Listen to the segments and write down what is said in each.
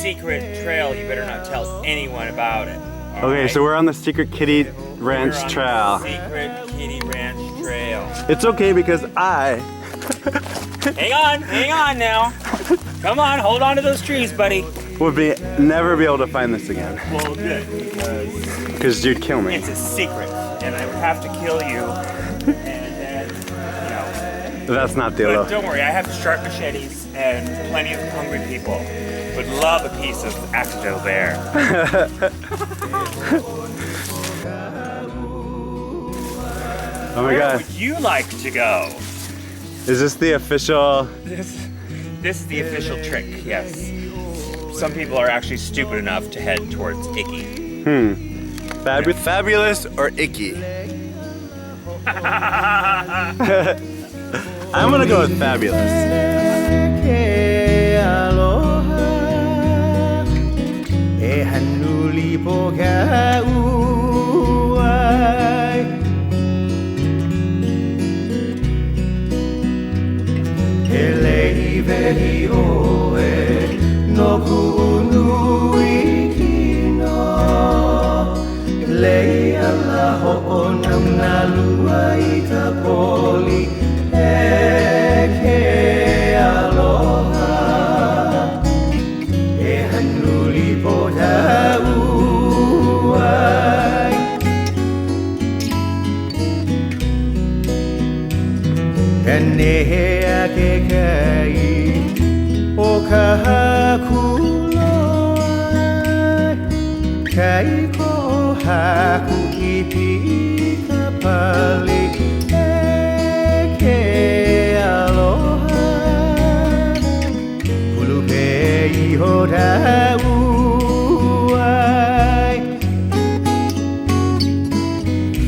secret trail. You better not tell anyone about it. Okay, so we're on the Secret Kitty Ranch We're on Trail. the Secret Kitty Ranch Trail. It's okay because I... Hang on now. Come on, hold on to those trees, buddy. would never be able to find this again. Well, good, Because you'd kill me. it's a secret, and I would have to kill you, and then, That's not the But aloha. don't worry, I have sharp machetes, and plenty of hungry people would love a piece of Acto Bear. Oh my Where god. would you like to go? Is this the official... This is the official trick, yes. Some people are actually stupid enough to head towards Icky. Fabulous or icky? I'm gonna go with fabulous.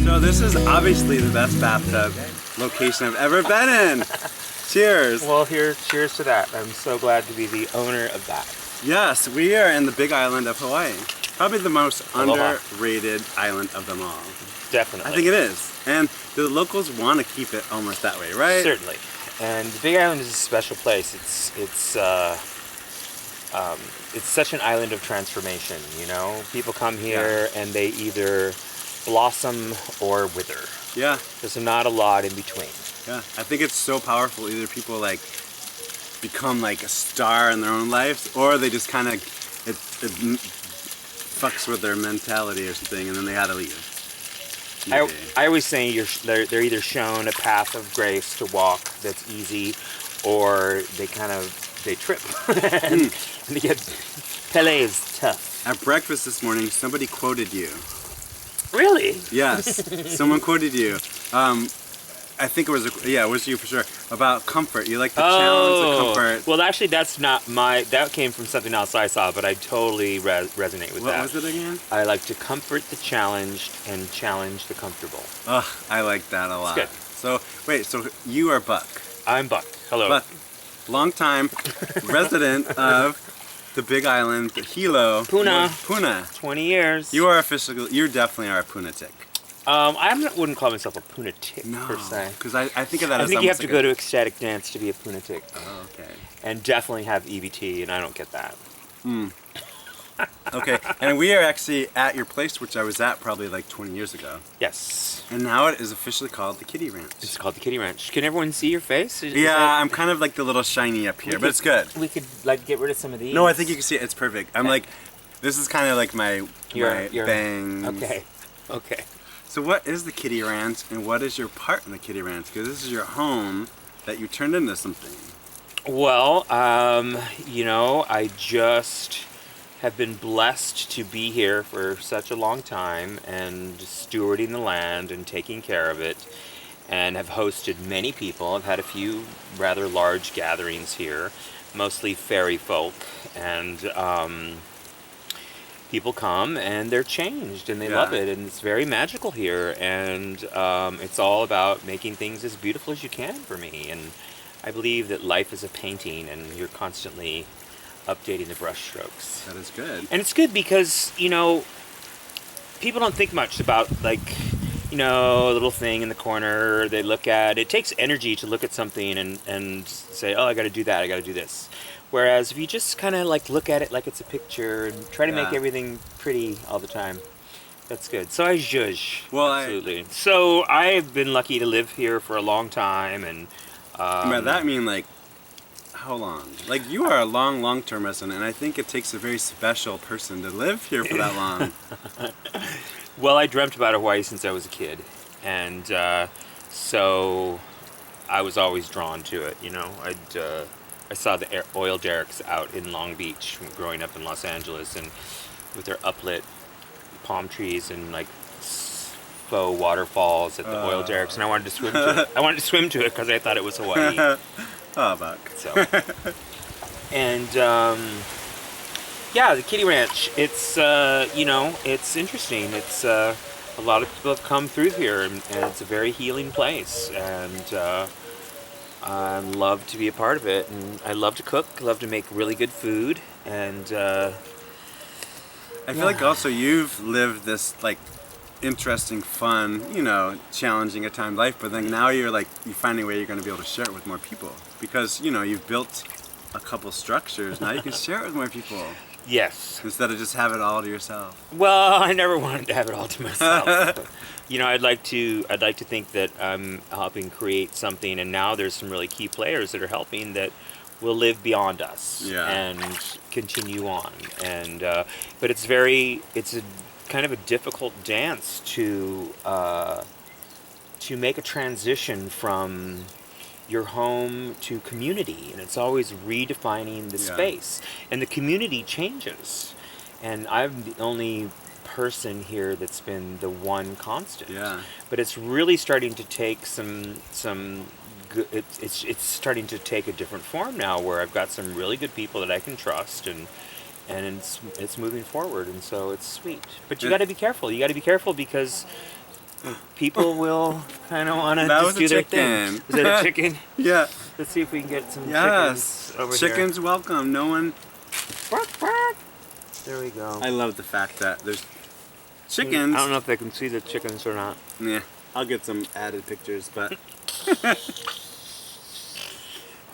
So this is obviously the best bathtub location I've ever been in. Cheers. Well, cheers to that. I'm so glad to be the owner of that. Yes, we are in the Big Island of Hawaii. Probably the most Aloha. underrated island of them all. Definitely. I think it is. And the locals want to keep it almost that way, right? Certainly. And the Big Island is a special place. It's such an island of transformation, you know? People come here and they either blossom or wither. Yeah. There's not a lot in between. Yeah. I think it's so powerful. Either people like become like a star in their own lives, or they just kind of it fucks with their mentality or something, and then they had to leave. I always say they're either shown a path of grace to walk that's easy, or they trip and they get Pele's tough. At breakfast this morning, somebody quoted you. Really? Yes, someone quoted you. I think it was it was you for sure, about comfort. You like the challenge of comfort. Well, actually, that's not that came from something else I saw, but I totally resonate with that. What was it again? I like to comfort the challenged and challenge the comfortable. Ugh, I like that a lot. It's good. So, wait, so you are Buck. I'm Buck. Hello. Buck, long-time resident of the Big Island, the Hilo. Puna. Puna. 20 years. You definitely are a Punatic. I wouldn't call myself a Punatic No, per se. because I think of that I as think you have almost to like go to ecstatic dance to be a Punatic. Oh, okay. And definitely have EBT, and I don't get that. Okay, and we are actually at your place, which I was at probably like 20 years ago. Yes. And now it is officially called the Kitty Ranch. It's called the Kitty Ranch. Can everyone see your face? Yeah, I'm kind of like the little shiny up here, but it's good. We could like get rid of some of these. No, I think you can see it. It's perfect. I'm like, this is kind of like my bangs. Okay. Okay. So what is the Kitty Ranch, and what is your part in the Kitty Ranch? Because this is your home that you turned into something. Well, you know, I just have been blessed to be here for such a long time and stewarding the land and taking care of it, and have hosted many people. I've had a few rather large gatherings here, mostly fairy folk, and people come and they're changed and they love it, and it's very magical here, and it's all about making things as beautiful as you can for me. And I believe that life is a painting, and you're constantly updating the brush strokes. That is good. And it's good because, you know, people don't think much about, like, you know, a little thing in the corner they look at. It takes energy to look at something and say, oh, I got to do that, I got to do this. Whereas if you just kind of like look at it like it's a picture and try to make Yeah. everything pretty all the time, that's good. So I zhuzh. Well, Absolutely. So I've been lucky to live here for a long time, and By that mean like how long? Like you are a long-term resident, and I think it takes a very special person to live here for that long. well, I dreamt about Hawaii since I was a kid, and so I was always drawn to it. You know, I saw the oil derricks out in Long Beach growing up in Los Angeles, and with their uplit palm trees and like faux waterfalls at the oil derricks, and I wanted to swim to it. I wanted to swim to it because I thought it was Hawaii. Oh, Buck. So, and yeah, the Kitty Ranch. It's you know, it's interesting. It's a lot of people have come through here, and it's a very healing place, and I love to be a part of it. And I love to cook. Love to make really good food, and I feel like also you've lived this like interesting, fun, you know, challenging at times life, but then now you're like you finding a way you're going to be able to share it with more people because you know you've built a couple structures. Now you can share it with more people yes. instead of just have it all to yourself. Well, I never wanted to have it all to myself. You know, I'd like to think that I'm helping create something, and now there's some really key players that are helping that will live beyond us Yeah. and continue on. And but it's a kind of a difficult dance to make a transition from your home to community, and it's always redefining the Yeah. space, and the community changes, and I'm the only person here that's been the one constant. Yeah. But it's really starting to take it's starting to take a different form now, where I've got some really good people that I can trust, and it's moving forward, and so it's sweet. But you Yeah. got to be careful. You got to be careful because people will kind of want to That just was a do their chicken. thing. Is that a chicken? Yeah. Let's see if we can get some Yes. chickens over Chickens welcome. No one. here. Bark, bark. There we go. I love the fact that there's chickens. I don't know if they can see the chickens or not. Yeah. I'll get some added pictures, but.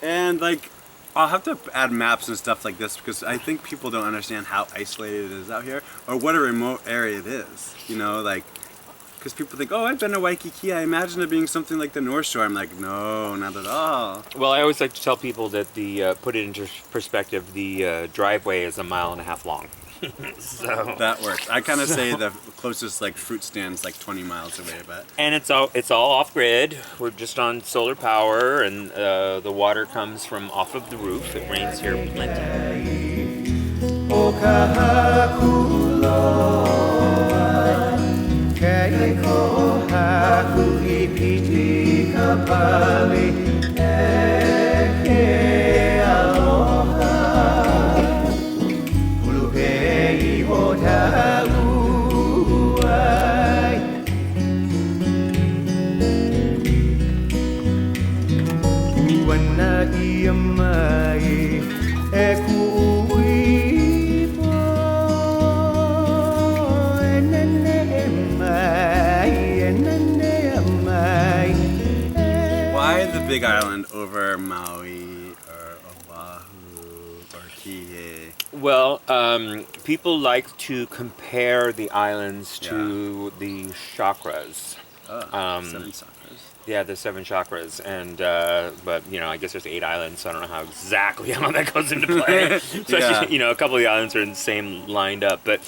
And like, I'll have to add maps and stuff like this because I think people don't understand how isolated it is out here or what a remote area it is. You know, like, because people think, oh, I've been to Waikiki. I imagine it being something like the North Shore. I'm like, no, not at all. Well, I always like to tell people that put it into perspective, the driveway is 1.5 miles long. So That works. I kind of say the closest like fruit stand's like 20 miles away, but and it's all off grid. We're just on solar power, and the water comes from off of the roof. It rains here plenty. why the Big Island over Maui or Oahu or Kihei? Well, people like to compare the islands to the chakras. Oh, Um, 7 chakras. Yeah, there's 7 chakras, and but you know, I guess there's 8 islands, so I don't know how exactly how that goes into play. Especially, Yeah. you know, a couple of the islands are in the same lined up, but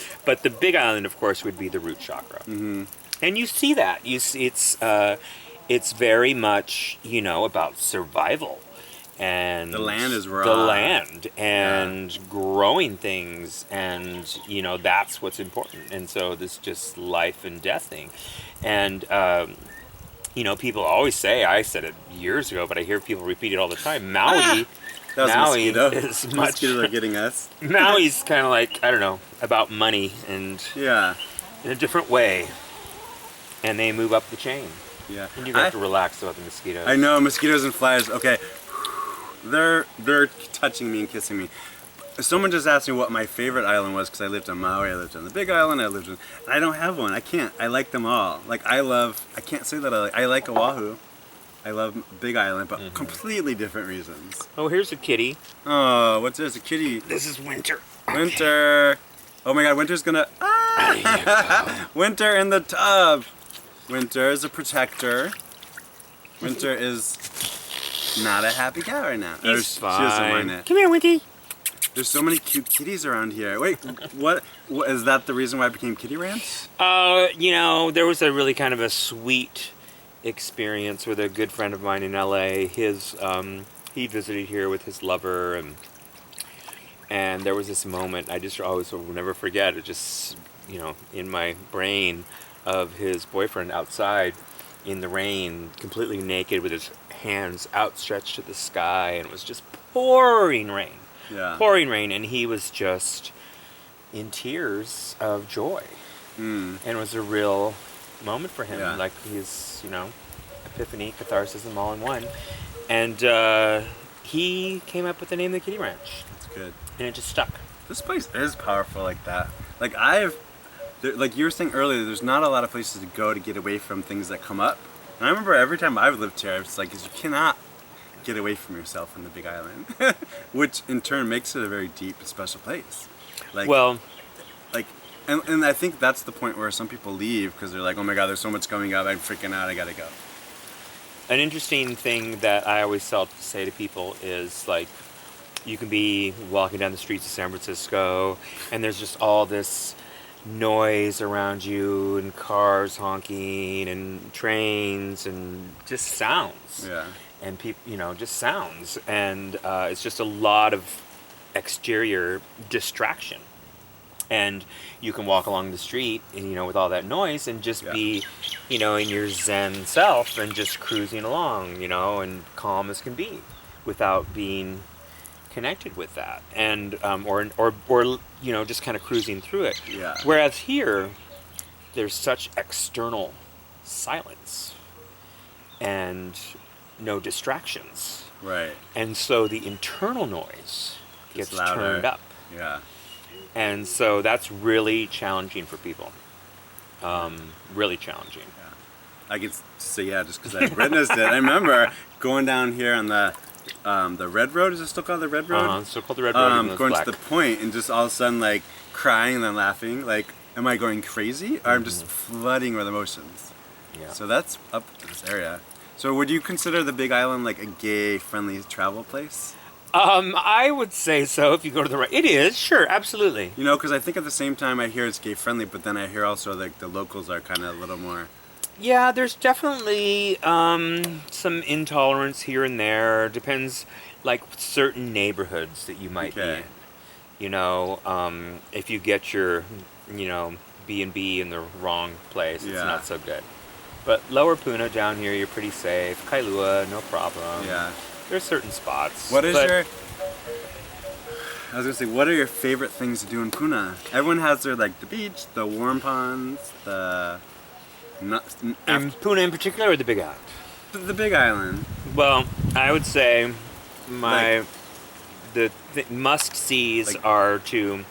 the big island, of course, would be the root chakra, and you see that it's very much, you know, about survival. And The land is raw. the land and growing things, and you know, that's what's important. And so this just life and death thing, and you know, people always say, I said it years ago, but I hear people repeat it all the time. Maui, That was a Maui mosquito. is much. Mosquitoes are getting us. Maui's kind of like, I don't know, about money and Yeah, in a different way, and they move up the chain. yeah. And you have to relax about the mosquitoes. I know mosquitoes and flies. Okay, they're touching me and kissing me. Someone just asked me what my favorite island was because I lived on Maui, I lived on the Big Island, and I don't have one. I can't. I like them all. Like I can't say that I like Oahu. I love Big Island, but completely different reasons. Oh, here's a kitty. Oh, what's this? A kitty? This is Winter. Winter. Oh my God, Winter's gonna. Ah! Winter in the tub. Winter is a protector. Winter is not a happy cat right now. He's She doesn't mind fine. it. Come here, Winty. There's so many cute kitties around here. Wait, what is that the reason why it became Kitty Ranch? There was a really kind of a sweet experience with a good friend of mine in LA. He visited here with his lover, and there was this moment I just always will never forget. It just, in my brain, of his boyfriend outside in the rain, completely naked with his hands outstretched to the sky, and it was just pouring rain. Yeah. Pouring rain, and he was just in tears of joy. Mm. And it was a real moment for him. Yeah. Like his, epiphany, catharsis, all in one. And he came up with the name of the Kitty Ranch. That's good. And it just stuck. This place is powerful like that. Like like you were saying earlier, there's not a lot of places to go to get away from things that come up. And I remember every time I've lived here, it's like, you cannot get away from yourself in the Big Island, which in turn makes it a very deep and special place. Like, and I think that's the point where some people leave because they're like, oh my God, there's so much coming up, I'm freaking out, I gotta go. An interesting thing that I always say to people is, like, you can be walking down the streets of San Francisco and there's just all this noise around you, and cars honking, and trains, and just sounds. Yeah. And people, just sounds. And it's just a lot of exterior distraction. And you can walk along the street, and, with all that noise, and just be, in your Zen self, and just cruising along, and calm as can be, without being connected with that, and or just kind of cruising through it. Yeah. Whereas here, there's such external silence and no distractions. Right. And so the internal noise gets louder. turned up. Yeah. And so that's really challenging for people. Really challenging. I could say just because I witnessed it. I remember going down here on the Red Road. Is it still called the Red Road? It's still called the Red Road. Even though it's going black. to the point and just all of a sudden like crying and then laughing. Like, am I going crazy or I'm just flooding with emotions? Yeah. So that's up to this area. So would you consider the Big Island like a gay-friendly travel place? I would say so if you go to the right. It is, sure, absolutely. Because I think at the same time I hear it's gay-friendly, but then I hear also like the locals are kind of a little more. Yeah, there's definitely some intolerance here and there. Depends, like certain neighborhoods that you might be in. If you get your, B&B in the wrong place, it's not so good. But Lower Puna down here, you're pretty safe. Kailua, no problem. Yeah. There's certain spots. What are your favorite things to do in Puna? Everyone has their, like, the beach, the warm ponds, in Puna in particular, or the Big Island? The Big Island. Well, I would say the must-sees are to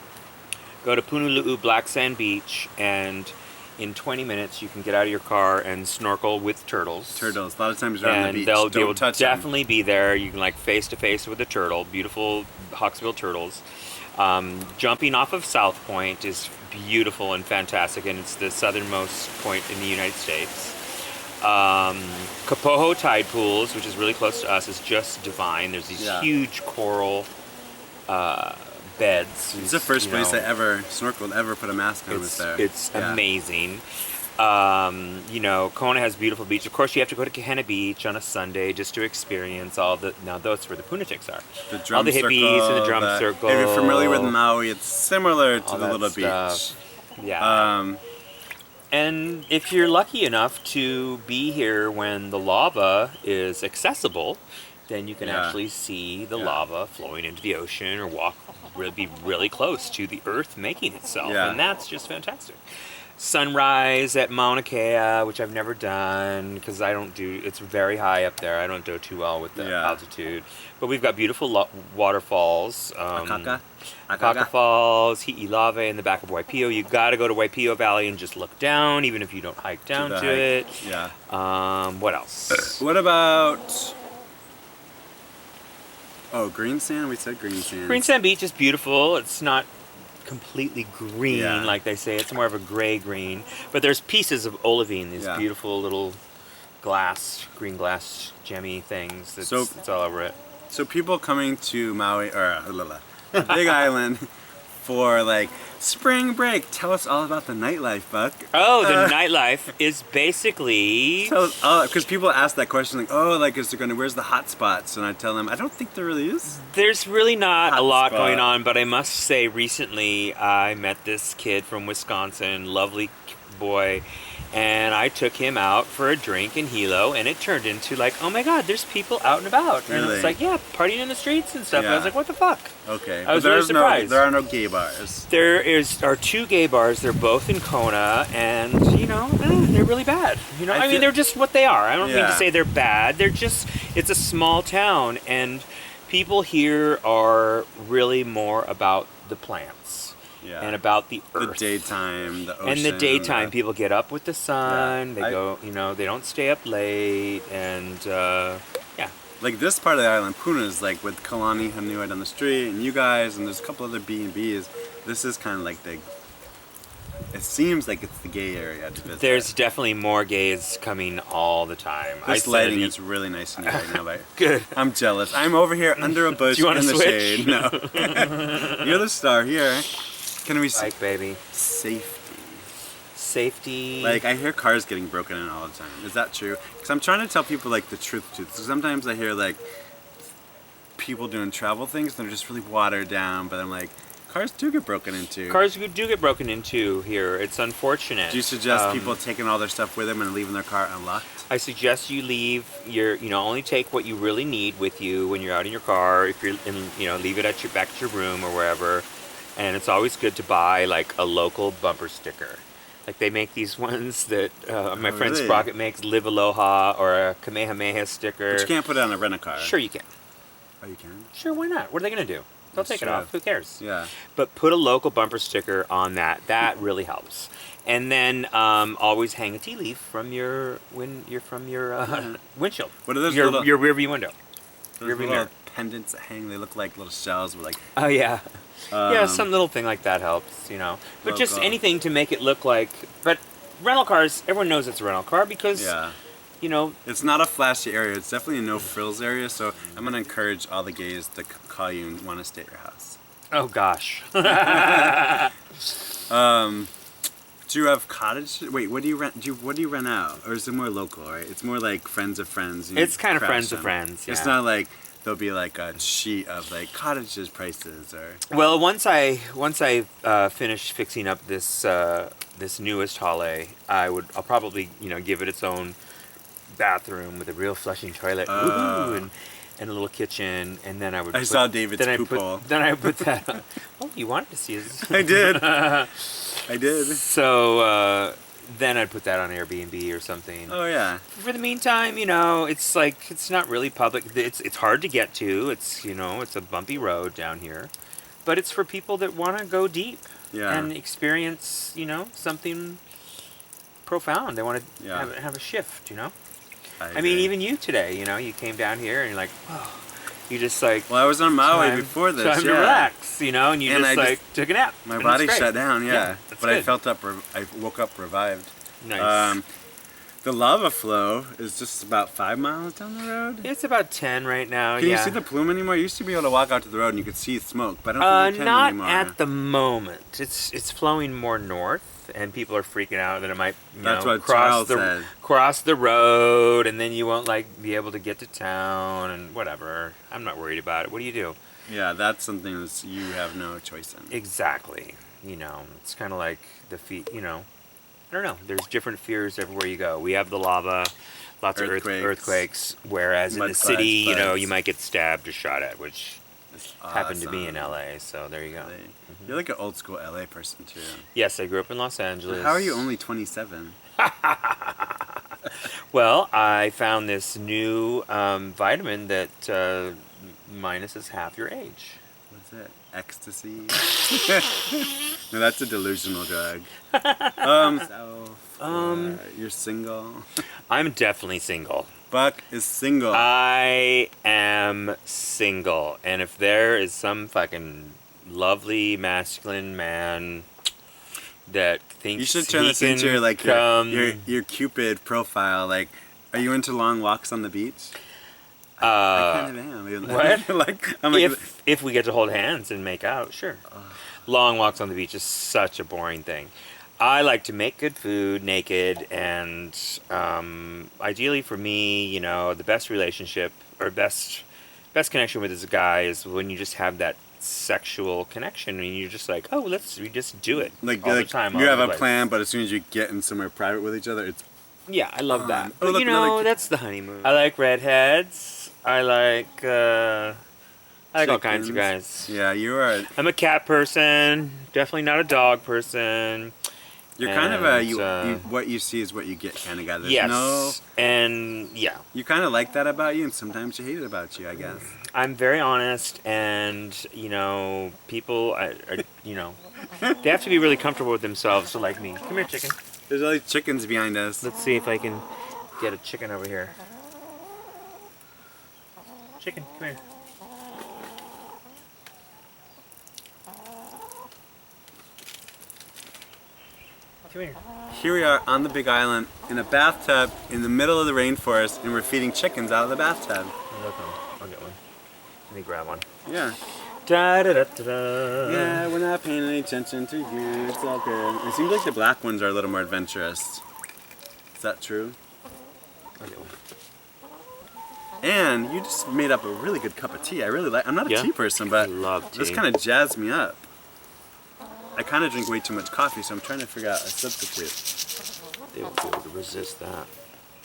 go to Punulu'u Black Sand Beach, and in 20 minutes you can get out of your car and snorkel with turtles. Turtles. A lot of times they're on the beach. And they'll be able to touch them. definitely be there. You can, like, face-to-face with a turtle. Beautiful hawksbill turtles. Jumping off of South Point is beautiful and fantastic, and it's the southernmost point in the United States. Kapoho Tide Pools, which is really close to us, is just divine. There's these huge coral beds. It's the first place I ever snorkeled, ever put a mask on was there. It's amazing. Kona has beautiful beach. Of course, you have to go to Kahena Beach on a Sunday just to experience all the. Now, that's where the punatics are. The drum all the hippies circle, and the drum circle. If you're familiar with Maui, it's similar to all the that little stuff. beach. Yeah. And if you're lucky enough to be here when the lava is accessible, then you can actually see the lava flowing into the ocean, or be really close to the earth making itself. Yeah. And that's just fantastic. sunrise at Mauna Kea, which I've never done because I don't do. It's very high up there. I don't do too well with the Yeah. altitude. But we've got beautiful waterfalls. Akaka? Akaka Falls, Hi'ilave in the back of Waipio. You got to go to Waipio Valley and just look down, even if you don't hike down the to hike. it. Yeah. What else? What about... Oh, green sand? We said green sand. Green Sand Beach is beautiful. It's not completely green Yeah. like they say. It's more of a gray green. But there's pieces of olivine, these Yeah. beautiful little green glass gemmy things. So- It's all over it. So people coming to Maui, or Big Island for like spring break, tell us all about the nightlife, Buck. Oh, the nightlife is basically... Because people ask that question like, oh, like where's the hot spots? And I tell them, I don't think there really is. There's really not a Hot lot spot. going on, but I must say recently I met this kid from Wisconsin, lovely boy, and I took him out for a drink in Hilo, and it turned into like, oh my god, there's people out and about. And Really? it's like, yeah, partying in the streets and stuff. And I was Yeah. like, what the fuck? Okay. I was But really there's surprised. there are no gay bars. There are two gay bars. They're both in Kona, and they're really bad. I mean, feel- they're just what they are. I don't mean to Yeah. say they're bad. It's a small town, and people here are really more about the plants Yeah. and about the the earth. daytime, the ocean. And the daytime, the- people get up with the sun. Yeah. They go, they don't stay up late, and yeah. Like this part of the island, Puna is like with Kalani Hanui down the street, and you guys, and there's a couple other B&Bs. This is kind of like it seems like it's the gay area to visit. There's definitely more gays coming all the time. This said lighting it- is really nice in here right now, but good. I'm jealous. I'm over here under a bush Do you wanna in the switch? shade. No. You're the star here. Can we see Like, baby. safety? Safety. Like, I hear cars getting broken in all the time. Is that true? Because I'm trying to tell people, like, the truth. So sometimes I hear, like, people doing travel things that are just really watered down, but I'm like, cars do get broken into. Cars do get broken into here. It's unfortunate. Do you suggest Um, people taking all their stuff with them and leaving their car unlocked? I suggest you leave only take what you really need with you when you're out in your car. If you're leave it back at your room or wherever. And it's always good to buy like a local bumper sticker. Like they make these ones that my friend really? Sprocket makes, Live Aloha or a Kamehameha sticker. But you can't put it on a rent-a-car. Sure you can. Oh, you can? Sure, why not? What are they going to do? They'll That's take it true. off. Who cares? Yeah. But put a local bumper sticker on that. That really helps. And then always hang a tea leaf from your windshield. What are those your little- rear view window? Those Rear view little mirror. pendants that hang, they look like little shells with like... Oh yeah. Yeah, Um, some little thing like that helps, But just logo. anything to make it look like. But rental cars, everyone knows it's a rental car because Yeah. you It's not a flashy area. It's definitely a no-frills area, so I'm going to encourage all the gays to call you and want to stay at your house. Oh gosh. Do you have cottage? Wait, what do you rent? What do you rent out? Or is it more local, right? It's more like friends of friends. You It's kind of crash friends of them. friends, It's yeah. not like there'll be like a sheet of like cottages prices or... Well, once I finish fixing up this newest hale, I'll probably give it its own bathroom with a real flushing toilet, Oh. woohoo, and a little kitchen, and then I would. I saw David's poop hole. Then I put that. Oh, you wanted to see his. I did. I did. So then I'd put that on Airbnb or something. Oh yeah. For the meantime, it's like it's not really public. It's hard to get to. It's it's a bumpy road down here, but it's for people that want to go deep Yeah. and experience something profound. They want to Yeah. have a shift. I agree. mean, even you today. You came down here and you're like, whoa. You just like. Well, I was on Maui time- before this. Time to yeah. relax, and you And just I like took a nap. My and body it's great. shut down. Yeah. that's But I good. felt I woke up revived. Nice. The lava flow is just about 5 miles down the road. It's about 10 right now. Can yeah. you see the plume anymore? You used to be able to walk out to the road and you could see smoke, but I don't think you can Not anymore. at the moment. It's flowing more north, and people are freaking out that it might That's what cross Charles the said. cross the road, and then you won't be able to get to town and whatever. I'm not worried about it. What do you do? Yeah, that's something that you have no choice in. Exactly. It's kind of like the feet. I don't know. There's different fears everywhere you go. We have the lava, lots of Earthquakes. earthquakes. Whereas in the Mudslides, city, floods. you might get stabbed or shot at, which It's Happened to be in awesome. LA, so there you go. LA. You're like an old school LA person too. Yes, I grew up in Los Angeles. How are you only 27? Well, I found this new vitamin that minuses half your age. What's it? Ecstasy? No, that's a delusional drug. You're single. I'm definitely single. Buck is single. I am single, and if there is some fucking lovely masculine man that thinks You should turn he this into can like come, your Cupid profile. Like, are you into long walks on the beach? I kind of am. what? Like, I'm like, if we get to hold hands and make out, sure. Long walks on the beach is such a boring thing. I like to make good food naked, and ideally for me, you know, the best relationship or best connection with this guy is when you just have that sexual connection and you're just like, oh, we just do it like, all like the time. you all have over a the place. plan, but as soon as you get in somewhere private with each other, it's Yeah, I love that. Oh, But look, you know, another- that's the honeymoon. I like redheads. I like all kinds of chickens. guys. Yeah, you are. I'm a cat person. Definitely not a dog person. You're kind of a And, what you see is what you get kind of guy. There's yes. no. And yeah, You kind of like that about you, and sometimes you hate it about you. I guess. I'm very honest, and you know, people, are, you know, they have to be really comfortable with themselves to like me. Come here, chicken. There's all these chickens behind us. Let's see if I can get a chicken over here. Chicken, come here. Come here. Here we are on the Big Island in a bathtub in the middle of the rainforest, and we're feeding chickens out of the bathtub. I'll get one. Let me grab one. Yeah. Da da da da da. Yeah, we're not paying any attention to you. It's all good. It seems like the black ones are a little more adventurous. Is that true? I'll get one. And you just made up a really good cup of tea. I really like. I'm not a Yeah? tea person, but I love this tea. kind of jazzed me up. I kind of drink way too much coffee, so I'm trying to figure out a substitute. They won't be able to resist that.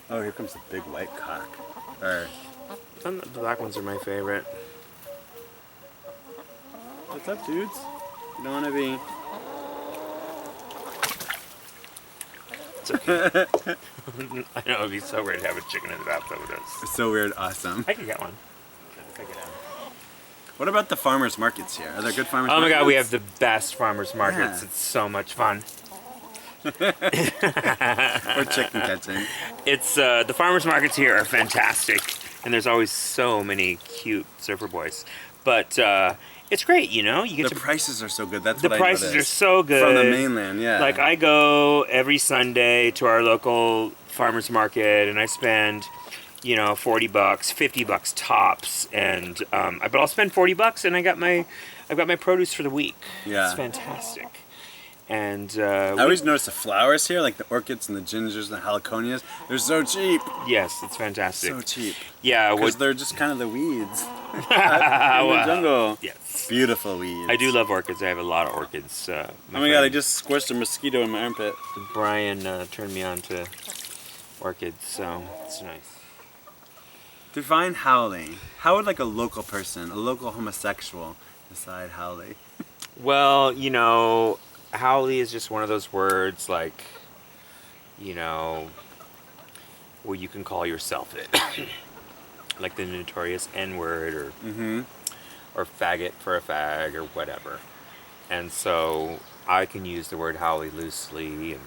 Oh, here comes the big white cock. Or The black ones are my favorite. what's up, dudes? You don't want to be. It's okay. I know it'd be so weird to have a chicken in the bathtub with us. It's so weird. Awesome. I could get one. What about the farmers markets here? Are there good farmers Oh my markets? god, we have the best farmers markets. Yeah. It's so much fun. Or chicken catching. It's the farmers markets here are fantastic, and there's always so many cute surfer boys. But it's great, you know. You get The to prices are so good. That's the what prices I are noticed. so good From the mainland, yeah. Like I go every Sunday to our local farmers market, and I spend, you know, $40, $50 tops, and but I'll spend $40, and I've got my produce for the week. Yeah. It's fantastic. And I always notice the flowers here, like the orchids and the gingers and the heliconias. They're so cheap. yes, it's fantastic. So cheap. Yeah, Because what? they're just kind of the weeds in the jungle. Yes, Beautiful weeds. I do love orchids. I have a lot of orchids. Oh my god, I just squished a mosquito in my armpit. Brian turned me on to orchids, so it's nice. Define howling. How would like a local person, a local homosexual, decide howling? Well, you know, howly is just one of those words like, you know, where you can call yourself it. Like the notorious N-word or Mm-hmm. or faggot for a fag or whatever. And so I can use the word howly loosely, and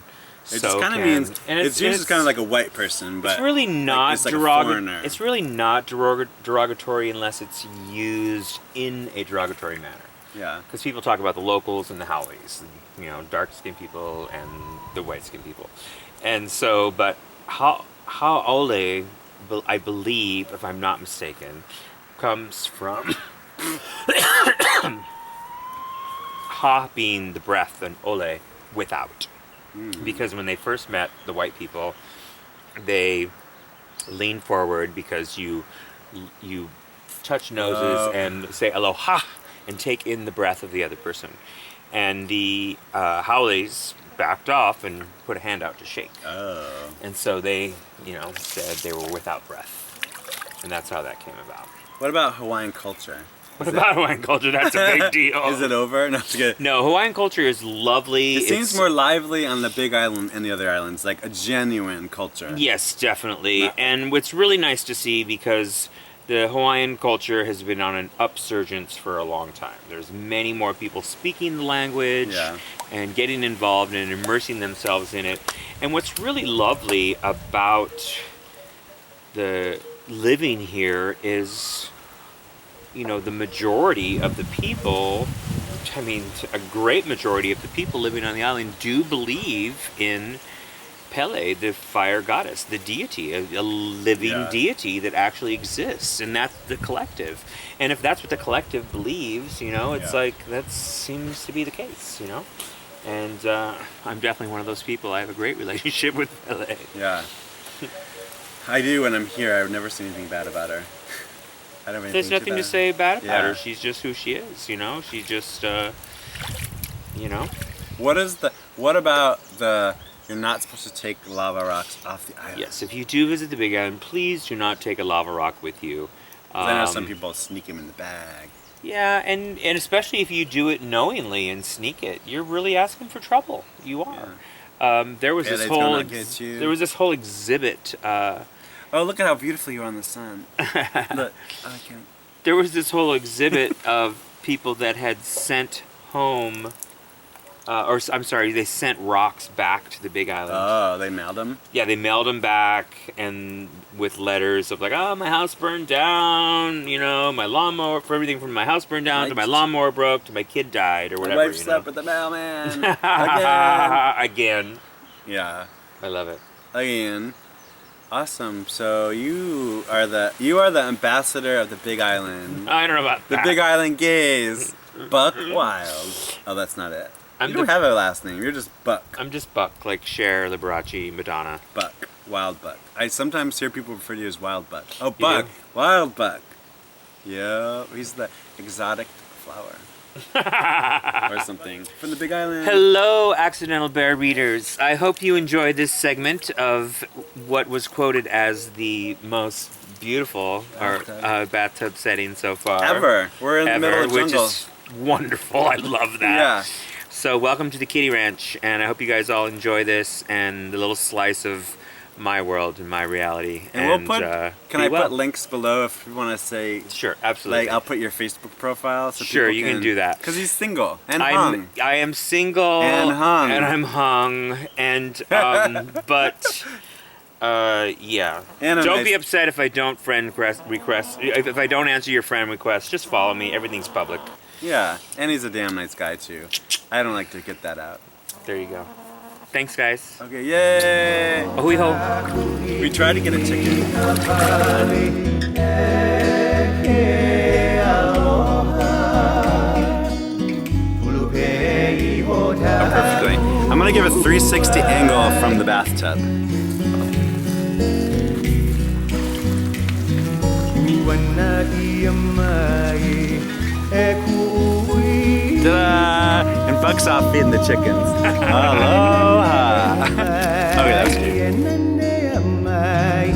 It so just kind of can- means, and it's used as kind of like a white person, but it's really not it's like a foreigner. It's really not derogatory unless it's used in a derogatory manner. yeah. Because people talk about the locals and the howlies, you know, dark-skinned people and the white-skinned people. And so, but haole, I believe, if I'm not mistaken, comes from ha being the breath and ole without. Because when they first met the white people, they lean forward because you touch noses and say aloha and take in the breath of the other person. And the howlies backed off and put a hand out to shake. Oh. And so they, you know, said they were without breath. And that's how that came about. What about Hawaiian culture? What about Hawaiian culture? That's a big deal. Is it over? No, it's good. No, Hawaiian culture is lovely. It seems more lively on the Big Island and the other islands, like a genuine culture. Yes, definitely. And what's really nice to see, because the Hawaiian culture has been on an upsurgence for a long time. There's many more people speaking the language and getting involved and immersing themselves in it. And what's really lovely about the living here is, you know, the majority of the people, I mean, a great majority of the people living on the island do believe in Pele, the fire goddess, the deity, a living deity that actually exists, and that's the collective. And if that's what the collective believes, you know, it's like, that seems to be the case, you know? And I'm definitely one of those people. I have a great relationship with Pele. Yeah. I do when I'm here. I've never seen anything bad about her. I don't have There's anything nothing to say bad about her. Yeah. She's just who she is, you know? She's just, you know? What about you're not supposed to take lava rocks off the island? Yes, if you do visit the Big Island, please do not take a lava rock with you. 'Cause I know some people sneak them in the bag. Yeah, and especially if you do it knowingly and sneak it, you're really asking for trouble. You are. There was this it's whole gonna get you. there was this whole exhibit. Oh, look at how beautiful you are in the sun. Look, I can't. There was this whole exhibit of people that had sent home, I'm sorry, they sent rocks back to the Big Island. Oh, they mailed them? Yeah, they mailed them back, and with letters of like, oh, my house burned down, you know, my lawnmower, for everything from my house burned down to my lawnmower broke to my kid died or whatever. My wife you slept know? with the mailman. Again. Again. Yeah. I love it. Again. Awesome. So you are the ambassador of the Big Island. I don't know about The that. Big Island gays. Buck Wild. Oh, that's not it. You don't have a last name. You're just Buck. I'm just Buck, like Cher, Liberace, Madonna. Buck. Wild Buck. I sometimes hear people refer to you as Wild Buck. Oh, You Buck. do? Wild Buck. Yeah. He's the exotic flower. Or something. From the Big Island. Hello, Accidental Bear readers. I hope you enjoyed this segment of what was quoted as the most beautiful bathtub setting so far. Ever. We're in the middle of the which jungle. is wonderful. I love that. Yeah. So welcome to the Kitty Ranch, and I hope you guys all enjoy this and the little slice of my world and my reality. And we'll put. Can I be well. put links below if you want to say? Sure, absolutely. Like I'll put your Facebook profile. So Sure, people you can do that. Because he's single and hung. I am single And hung. and I'm hung, and but yeah. And Don't be upset if I don't request. If I don't answer your friend request, just follow me. Everything's public. Yeah, and he's a damn nice guy too. I don't like to get that out. There you go. Thanks, guys. Okay, yay! Ahui ho. We tried to get a ticket. Oh, perfectly. I'm gonna give a 360 angle from the bathtub. Ta-da! And Buck's off feeding the chickens. Aloha! Okay, that was cute. Mai